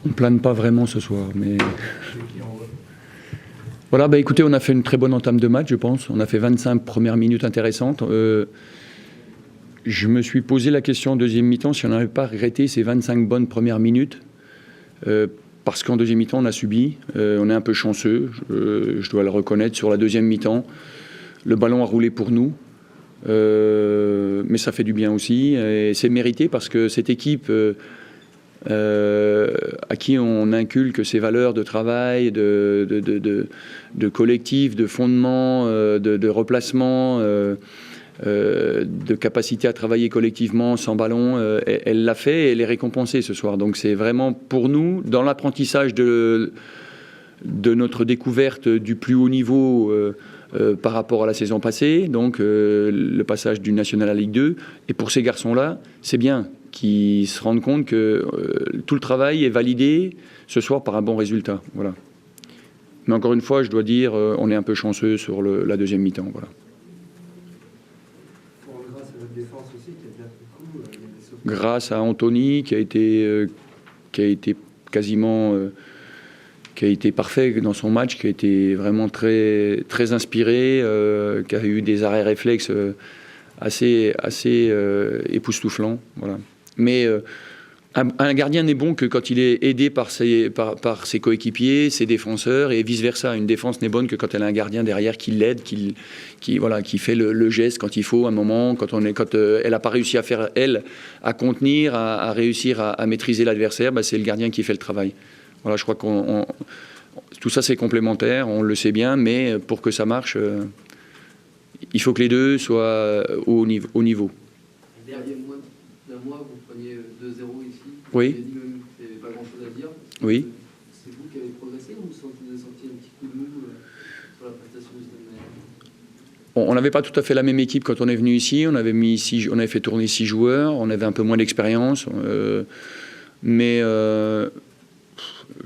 On plane pas vraiment ce soir, mais... Voilà, bah écoutez, on a fait une très bonne entame de match, je pense. On a fait 25 premières minutes intéressantes. Je me suis posé la question en deuxième mi-temps si on n'avait pas regretté ces 25 bonnes premières minutes. Parce qu'en deuxième mi-temps, on a subi. On est un peu chanceux, je dois le reconnaître. Sur la deuxième mi-temps, le ballon a roulé pour nous. Mais ça fait du bien aussi. Et c'est mérité parce que cette équipe... à qui on inculque ces valeurs de travail, de collectif, de fondement, de replacement, de capacité à travailler collectivement sans ballon, elle l'a fait et elle est récompensée ce soir. Donc c'est vraiment pour nous, dans l'apprentissage de notre découverte du plus haut niveau par rapport à la saison passée, donc le passage du National à Ligue 2. Et pour ces garçons-là, c'est bien qui se rendent compte que tout le travail est validé ce soir par un bon résultat. Voilà. Mais encore une fois, je dois dire, on est un peu chanceux sur la deuxième mi-temps. Voilà. Grâce à votre défense aussi, qui a bien fait le coup. Grâce à Anthony, qui a été quasiment... qui a été parfait dans son match, qui a été vraiment très, très inspiré, qui a eu des arrêts réflexes assez époustouflants. Voilà. Mais un gardien n'est bon que quand il est aidé par ses coéquipiers, ses défenseurs, et vice-versa. Une défense n'est bonne que quand elle a un gardien derrière qui l'aide, qui fait le geste quand il faut, un moment, quand elle n'a pas réussi à faire, à contenir, à réussir à maîtriser l'adversaire, bah, c'est le gardien qui fait le travail. Voilà, je crois que tout ça c'est complémentaire, on le sait bien, mais pour que ça marche, il faut que les deux soient au niveau. Il y a moins d'un mois, vous preniez 2-0 ici. Oui. Vous avez dit même qu'il n'y avait pas grand-chose à dire. Oui. C'est vous qui avez progressé ou vous avez senti un petit coup de mou sur la prestation de cette manière? On n'avait pas tout à fait la même équipe quand on est venu ici. On avait fait tourner 6 joueurs. On avait un peu moins d'expérience, mais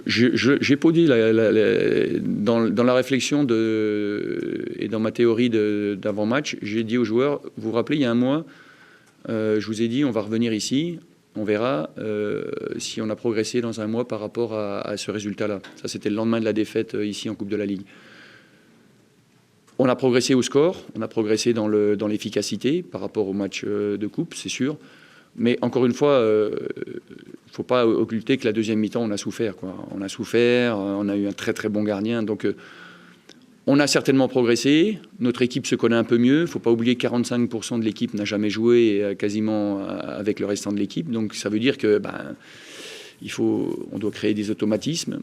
j'ai pas dit dans la réflexion et dans ma théorie d'avant-match, j'ai dit aux joueurs, vous vous rappelez, il y a un mois, je vous ai dit, on va revenir ici, on verra si on a progressé dans un mois par rapport à ce résultat-là. Ça, c'était le lendemain de la défaite ici en Coupe de la Ligue. On a progressé au score, on a progressé dans l'efficacité par rapport au match de Coupe, c'est sûr. Mais encore une fois, il ne faut pas occulter que la deuxième mi-temps, on a souffert, quoi. On a souffert, on a eu un très très bon gardien. Donc on a certainement progressé. Notre équipe se connaît un peu mieux. Il ne faut pas oublier que 45% de l'équipe n'a jamais joué quasiment avec le restant de l'équipe. Donc ça veut dire que on doit créer des automatismes.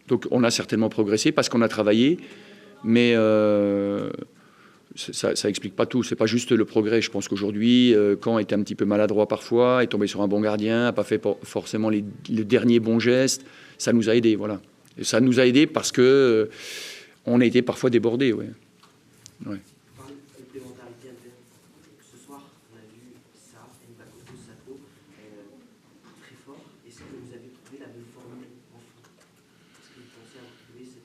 Donc on a certainement progressé parce qu'on a travaillé. Mais ça explique pas tout. C'est pas juste le progrès. Je pense qu'aujourd'hui, Caen était un petit peu maladroit parfois, est tombé sur un bon gardien, n'a pas fait forcément les derniers bons gestes. Ça nous a aidés, voilà. Et ça nous a aidés parce que on a été parfois débordés, ouais. Ouais. Ce soir, on a vu ça, Mbakoto, Sato, très fort. Est-ce que vous avez trouvé la bonne formule en fond? Est-ce que vous pensez avoir trouvé cette...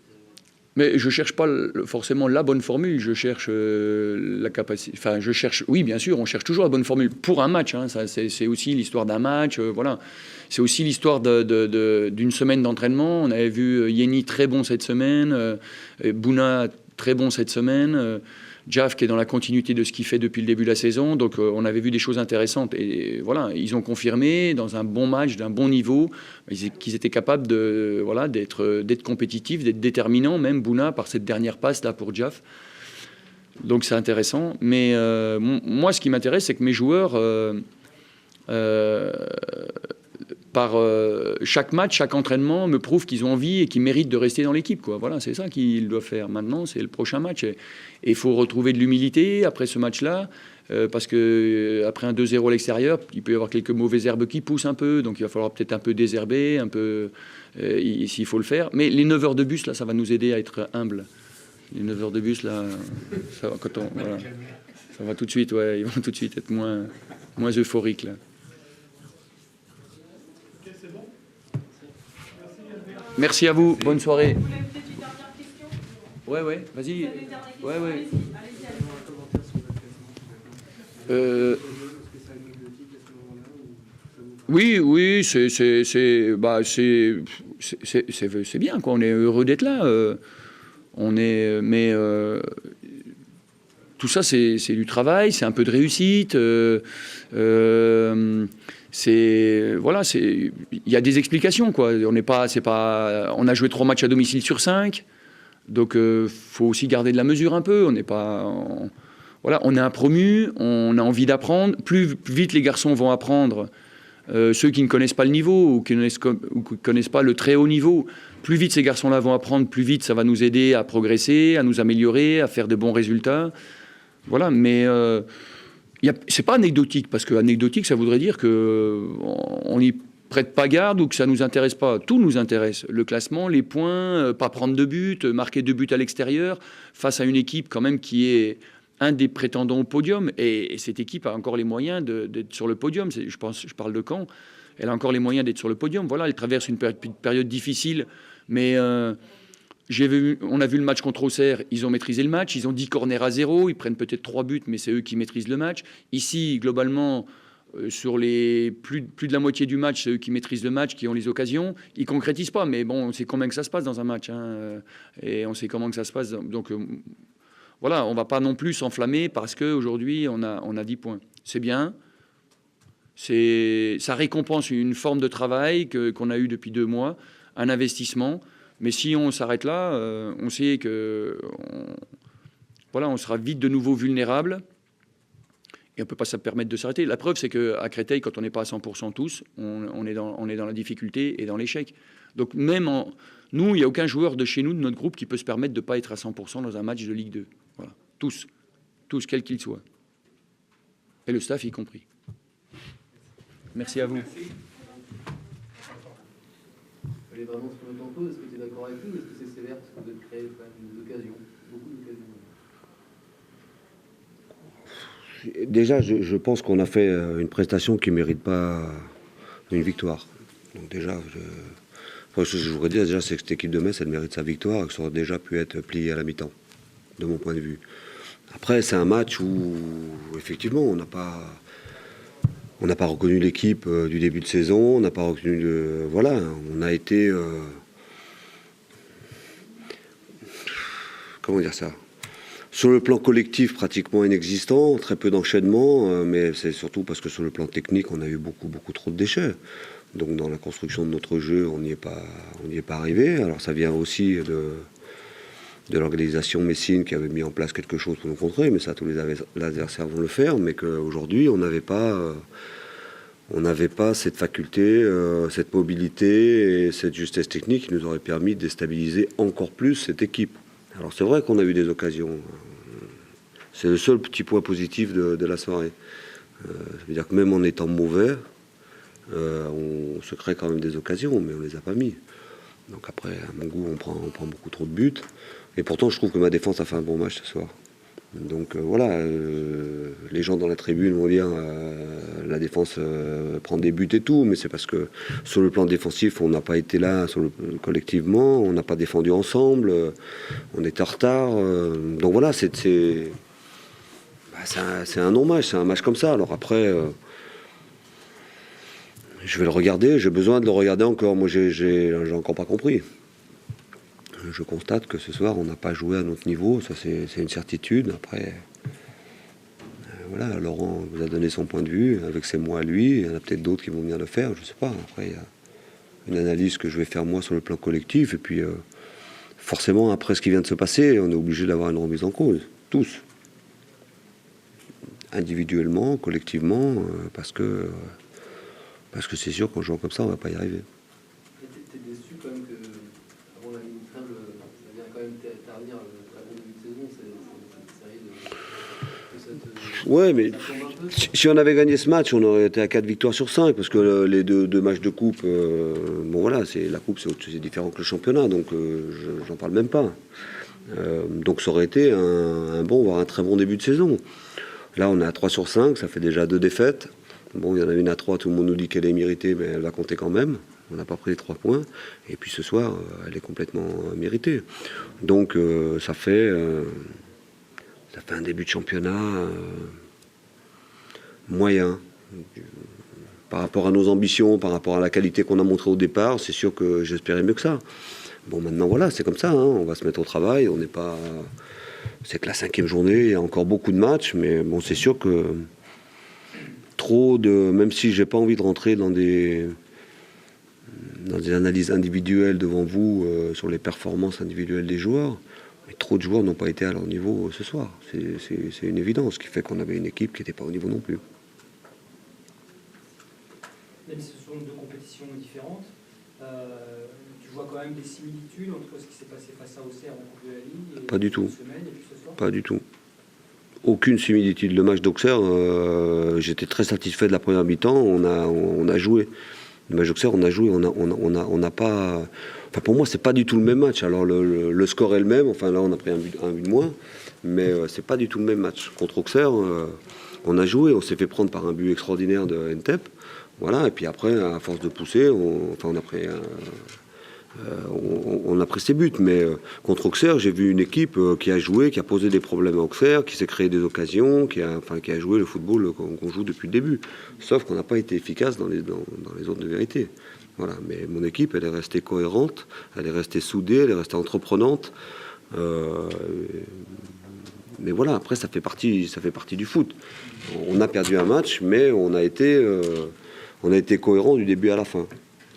Mais je cherche pas forcément la bonne formule, je cherche la capacité. Enfin, oui, bien sûr, on cherche toujours la bonne formule pour un match. Hein, c'est aussi l'histoire d'un match, voilà. C'est aussi l'histoire d'une semaine d'entraînement. On avait vu Yeni très bon cette semaine, Bouna très bon cette semaine, Jaff qui est dans la continuité de ce qu'il fait depuis le début de la saison. Donc, on avait vu des choses intéressantes. Et voilà, ils ont confirmé dans un bon match, d'un bon niveau, qu'ils étaient capables d'être compétitifs, d'être déterminants, même Bouna par cette dernière passe là pour Jaff. Donc c'est intéressant. Mais moi, ce qui m'intéresse, c'est que mes joueurs, par chaque match, chaque entraînement, me prouvent qu'ils ont envie et qu'ils méritent de rester dans l'équipe, quoi. Voilà, c'est ça qu'ils doivent faire. Maintenant, c'est le prochain match. Et il faut retrouver de l'humilité après ce match-là. Parce qu'après un 2-0 à l'extérieur, il peut y avoir quelques mauvaises herbes qui poussent un peu, donc il va falloir peut-être un peu désherber, un peu, s'il faut le faire. Mais les 9 heures de bus, là, ça va nous aider à être humbles. Les 9 heures de bus, là, ça va, voilà, ça va tout de suite, ouais, ils vont tout de suite être moins euphoriques, là. Merci à vous, bonne soirée. Vous voulez peut-être une dernière question? Ouais, vas-y. Vous avez une dernière question? Ouais. Allez-y. Oui, c'est bien, quoi. On est heureux d'être là. Tout ça, c'est du travail, c'est un peu de réussite. Il y a des explications, quoi. On a joué 3 matchs à domicile sur 5, donc faut aussi garder de la mesure un peu. On est un promu, on a envie d'apprendre. Plus vite les garçons vont apprendre, ceux qui ne connaissent pas le niveau ou qui ne connaissent pas le très haut niveau, plus vite ces garçons-là vont apprendre, plus vite ça va nous aider à progresser, à nous améliorer, à faire de bons résultats. Voilà, mais c'est pas anecdotique, parce que anecdotique, ça voudrait dire qu'on n'y prête pas garde ou que ça nous intéresse pas. Tout nous intéresse. Le classement, les points, pas prendre de but, marquer 2 buts à l'extérieur, face à une équipe quand même qui est un des prétendants au podium. Et cette équipe a encore les moyens d'être sur le podium. Je parle de Caen. Elle a encore les moyens d'être sur le podium. Voilà, elle traverse une période difficile, mais... on a vu le match contre Auxerre, ils ont maîtrisé le match, ils ont 10 corners à 0, ils prennent peut-être 3 buts, mais c'est eux qui maîtrisent le match. Ici, globalement, sur les plus de la moitié du match, c'est eux qui maîtrisent le match, qui ont les occasions. Ils concrétisent pas, mais bon, on sait comment que ça se passe dans un match, hein, et on sait comment que ça se passe. Donc voilà, on va pas non plus s'enflammer parce qu'aujourd'hui, on a 10 points. C'est bien. Ça récompense une forme de travail qu'on a eu depuis 2 mois, un investissement. Mais si on s'arrête là, on sait que on sera vite de nouveau vulnérable et on ne peut pas se permettre de s'arrêter. La preuve, c'est qu'à Créteil, quand on n'est pas à 100% tous, on est dans la difficulté et dans l'échec. Donc même nous, il n'y a aucun joueur de chez nous, de notre groupe, qui peut se permettre de ne pas être à 100% dans un match de Ligue 2. Voilà. Tous, quels qu'ils soient. Et le staff y compris. Merci à vous. Il fallait vraiment se remettre en cause. Est-ce que tu es d'accord avec nous ou est-ce que c'est sévère parce que vous avez créé quand même des occasions, beaucoup d'occasions? Déjà, je pense qu'on a fait une prestation qui ne mérite pas une victoire. Donc déjà, ce que je voudrais dire déjà, c'est que cette équipe de Metz, elle mérite sa victoire et que ça aurait déjà pu être plié à la mi-temps, de mon point de vue. Après, c'est un match où, effectivement, on n'a pas reconnu l'équipe du début de saison, on n'a pas reconnu voilà, on a été... comment dire ça ? Sur le plan collectif, pratiquement inexistant, très peu d'enchaînement, mais c'est surtout parce que sur le plan technique, on a eu beaucoup trop de déchets. Donc dans la construction de notre jeu, on n'y est pas arrivé. Alors ça vient aussi de l'organisation Messine qui avait mis en place quelque chose pour nous contrer, mais ça tous les adversaires vont le faire, mais qu'aujourd'hui on n'avait pas cette faculté, cette mobilité et cette justesse technique qui nous aurait permis de déstabiliser encore plus cette équipe. Alors c'est vrai qu'on a eu des occasions, c'est le seul petit point positif de la soirée. Ça veut dire que même en étant mauvais, on se crée quand même des occasions, mais on les a pas mis. Donc après, à mon goût, on prend beaucoup trop de buts. Et pourtant, je trouve que ma défense a fait un bon match ce soir. Donc voilà, les gens dans la tribune vont dire la défense prend des buts et tout, mais c'est parce que sur le plan défensif, on n'a pas été là collectivement, on n'a pas défendu ensemble, on était en retard. Donc voilà, c'est un non-match, c'est un match comme ça. Alors après, je vais le regarder, j'ai besoin de le regarder encore. Moi, j'ai encore pas compris. Je constate que ce soir, on n'a pas joué à notre niveau, ça c'est une certitude. Après, voilà, Laurent vous a donné son point de vue, avec ses mots à lui, il y en a peut-être d'autres qui vont venir le faire, je ne sais pas. Après, il y a une analyse que je vais faire moi sur le plan collectif, et puis forcément, après ce qui vient de se passer, on est obligé d'avoir une remise en cause, tous. Individuellement, collectivement, parce que c'est sûr qu'en jouant comme ça, on ne va pas y arriver. T'es déçu quand même que avant la ligne trêve, ça vient quand même t'arriver à bon début de saison, c'est une série de... Ouais, mais si on avait gagné ce match, on aurait été à 4 victoires sur 5, parce que les deux matchs de coupe, bon voilà, la coupe c'est différent que le championnat, donc j'en parle même pas. Donc ça aurait été un bon, voire un très bon début de saison. Là on est à 3 sur 5, ça fait déjà 2 défaites. Bon, il y en a une à 3, tout le monde nous dit qu'elle est méritée, mais elle va compter quand même. On n'a pas pris les 3 points. Et puis ce soir, elle est complètement méritée. Donc ça fait un début de championnat moyen. Par rapport à nos ambitions, par rapport à la qualité qu'on a montrée au départ, c'est sûr que j'espérais mieux que ça. Bon, maintenant, voilà, c'est comme ça, hein, on va se mettre au travail, on n'est pas... C'est que la 5e journée, il y a encore beaucoup de matchs, mais bon, c'est sûr que trop de... Même si j'ai pas envie de rentrer dans des analyses individuelles devant vous sur les performances individuelles des joueurs, mais trop de joueurs n'ont pas été à leur niveau ce soir. C'est une évidence, ce qui fait qu'on avait une équipe qui n'était pas au niveau non plus. Même si ce sont deux compétitions différentes, tu vois quand même des similitudes entre ce qui s'est passé face à Auxerre en Coupe de la Ligue et Pas du tout. cette semaine et puis ce soir. Pas du tout. Aucune similitude. Le match d'Auxerre, j'étais très satisfait de la première mi-temps. On a joué. Le match d'Auxerre, on a joué. On n'a pas. Enfin, pour moi, c'est pas du tout le même match. Alors le score est le même. Enfin là, on a pris un but de moins, mais c'est pas du tout le même match. Contre Auxerre, on a joué. On s'est fait prendre par un but extraordinaire de Ntep. Voilà. Et puis après, à force de pousser, on a pris. On a pris ses buts, mais contre Auxerre, j'ai vu une équipe qui a joué, qui a posé des problèmes à Auxerre, qui s'est créé des occasions, qui a joué le football qu'on joue depuis le début. Sauf qu'on n'a pas été efficace dans les zones de vérité. Voilà. Mais mon équipe, elle est restée cohérente, elle est restée soudée, elle est restée entreprenante. Mais voilà, après, ça fait partie du foot. On a perdu un match, mais on a été cohérent du début à la fin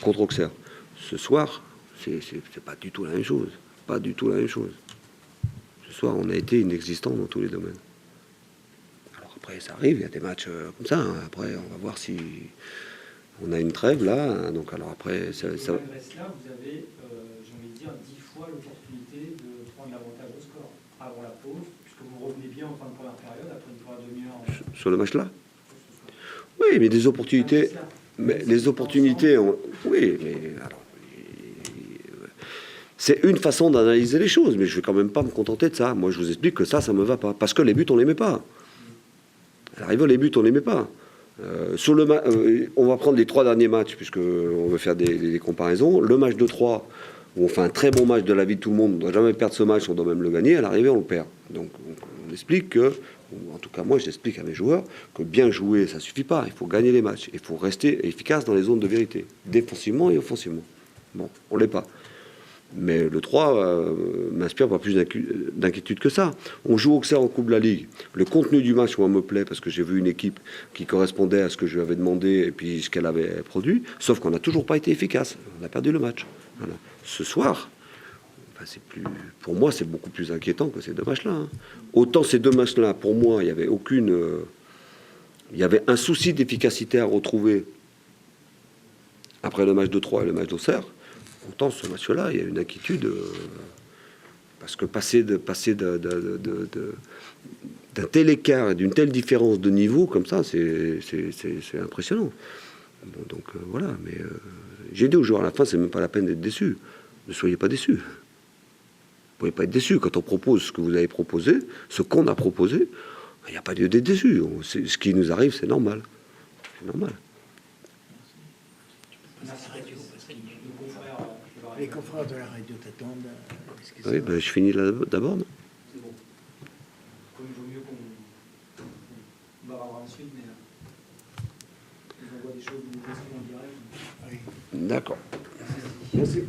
contre Auxerre. Ce soir, c'est pas du tout la même chose. Pas du tout la même chose. Ce soir, on a été inexistant dans tous les domaines. Alors après, ça arrive, il y a des matchs comme ça. Hein. Après, on va voir si on a une trêve là. Hein. Donc alors après, ça... Malgré cela, vous avez, j'ai envie de dire, 10 fois l'opportunité de prendre l'avantage au score avant la pause, puisque vous revenez bien en fin de première période, après une première demi-heure. Sur le match-là. Oui, mais des opportunités... Mais les opportunités... Oui, mais... Alors, c'est une façon d'analyser les choses, mais je vais quand même pas me contenter de ça. Moi, je vous explique que ça me va pas. Parce que les buts, on les met pas. À l'arrivée, les buts, on les met pas. On va prendre les 3 derniers matchs, puisqu'on veut faire des comparaisons. Le match de 3, où on fait un très bon match de la vie de tout le monde, on ne doit jamais perdre ce match, on doit même le gagner. À l'arrivée, on le perd. Donc, on explique que, en tout cas, moi, j'explique à mes joueurs que bien jouer, ça suffit pas. Il faut gagner les matchs. Il faut rester efficace dans les zones de vérité, défensivement et offensivement. Bon, on l'est pas. Mais le 3 m'inspire pas plus d'inquiétude que ça. On joue Auxerre en Coupe de la Ligue. Le contenu du match, moi, me plaît parce que j'ai vu une équipe qui correspondait à ce que je lui avais demandé et puis ce qu'elle avait produit. Sauf qu'on n'a toujours pas été efficace. On a perdu le match. Voilà. Ce soir, pour moi, c'est beaucoup plus inquiétant que ces 2 matchs-là. Hein. Autant ces 2 matchs-là, pour moi, il y avait il y avait un souci d'efficacité à retrouver après le match de 3 et le match d'Auxerre. Pourtant, ce match-là, il y a une inquiétude parce que passer d'un tel écart et d'une telle différence de niveau comme ça, c'est impressionnant. Donc voilà, mais j'ai dit aux joueurs à la fin, c'est même pas la peine d'être déçus. Ne soyez pas déçus. Vous ne pouvez pas être déçus quand on propose ce que vous avez proposé, ce qu'on a proposé. Il n'y a pas lieu d'être déçus. Ce qui nous arrive, c'est normal. C'est normal. Les confrères de la radio t'attendent. Oui, ben, je finis là d'abord, non ? C'est bon. Comme il vaut mieux qu'on va avoir ensuite, mais ils envoient des choses, des questions en direct. D'accord. Merci.